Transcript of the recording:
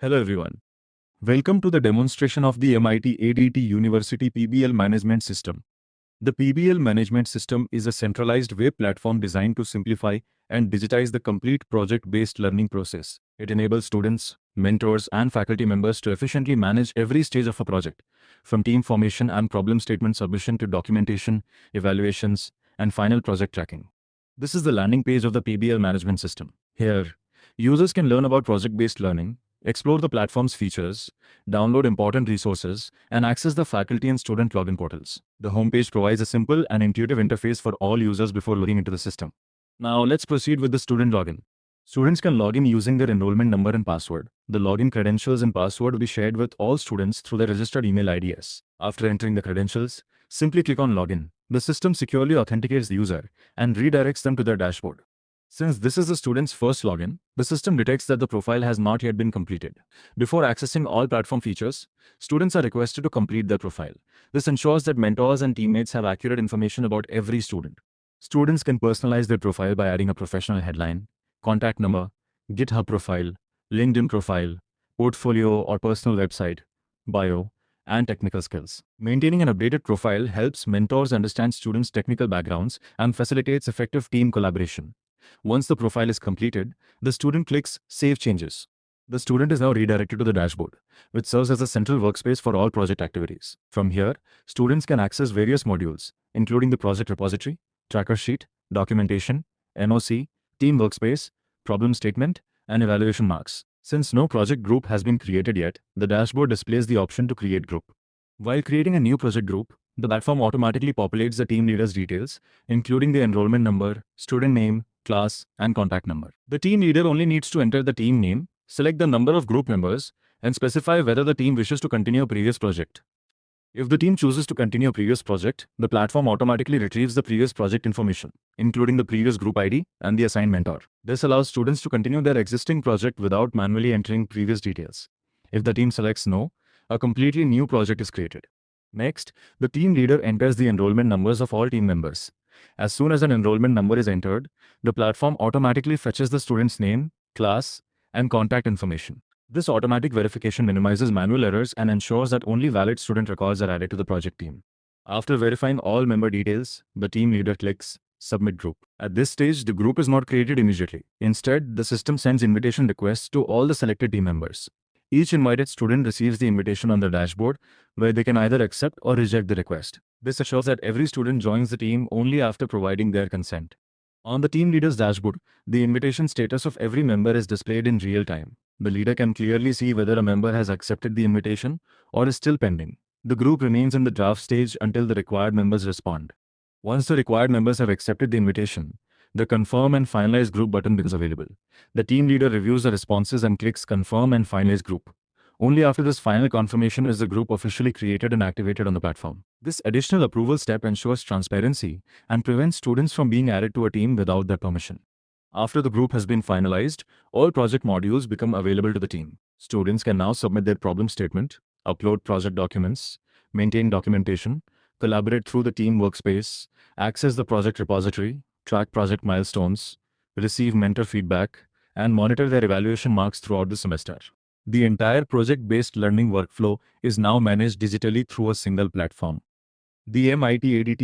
Hello everyone. Welcome to the demonstration of the MIT ADT University PBL Management System. The PBL Management System is a centralized web platform designed to simplify and digitize the complete project-based learning process. It enables students, mentors, and faculty members to efficiently manage every stage of a project, from team formation and problem statement submission to documentation, evaluations, and final project tracking. This is the landing page of the PBL Management System. Here, users can learn about project-based learning, explore the platform's features, download important resources, and access the faculty and student login portals. The homepage provides a simple and intuitive interface for all users before logging into the system. Now let's proceed with the student login. Students can log in using their enrollment number and password. The login credentials and password will be shared with all students through their registered email IDs. After entering the credentials, simply click on Login. The system securely authenticates the user and redirects them to their dashboard. Since this is the student's first login, the system detects that the profile has not yet been completed. Before accessing all platform features, students are requested to complete their profile. This ensures that mentors and teammates have accurate information about every student. Students can personalize their profile by adding a professional headline, contact number, GitHub profile, LinkedIn profile, portfolio or personal website, bio, and technical skills. Maintaining an updated profile helps mentors understand students' technical backgrounds and facilitates effective team collaboration. Once the profile is completed, the student clicks Save Changes. The student is now redirected to the dashboard, which serves as a central workspace for all project activities. From here, students can access various modules, including the project repository, tracker sheet, documentation, NOC, team workspace, problem statement, and evaluation marks. Since no project group has been created yet, the dashboard displays the option to create group. While creating a new project group, the platform automatically populates the team leader's details, including the enrollment number, student name, class, and contact number. The team leader only needs to enter the team name, select the number of group members, and specify whether the team wishes to continue a previous project. If the team chooses to continue a previous project, the platform automatically retrieves the previous project information, including the previous group ID and the assigned mentor. This allows students to continue their existing project without manually entering previous details. If the team selects no, a completely new project is created. Next, the team leader enters the enrollment numbers of all team members. As soon as an enrollment number is entered, the platform automatically fetches the student's name, class, and contact information. This automatic verification minimizes manual errors and ensures that only valid student records are added to the project team. After verifying all member details, the team leader clicks Submit Group. At this stage, the group is not created immediately. Instead, the system sends invitation requests to all the selected team members. Each invited student receives the invitation on the dashboard, where they can either accept or reject the request. This assures that every student joins the team only after providing their consent. On the team leader's dashboard, the invitation status of every member is displayed in real time. The leader can clearly see whether a member has accepted the invitation or is still pending. The group remains in the draft stage until the required members respond. Once the required members have accepted the invitation, the Confirm and Finalize Group button becomes available. The team leader reviews the responses and clicks Confirm and Finalize Group. Only after this final confirmation is the group officially created and activated on the platform. This additional approval step ensures transparency and prevents students from being added to a team without their permission. After the group has been finalized, all project modules become available to the team. Students can now submit their problem statement, upload project documents, maintain documentation, collaborate through the team workspace, access the project repository, track project milestones, receive mentor feedback, and monitor their evaluation marks throughout the semester. The entire project-based learning workflow is now managed digitally through a single platform. The MIT ADT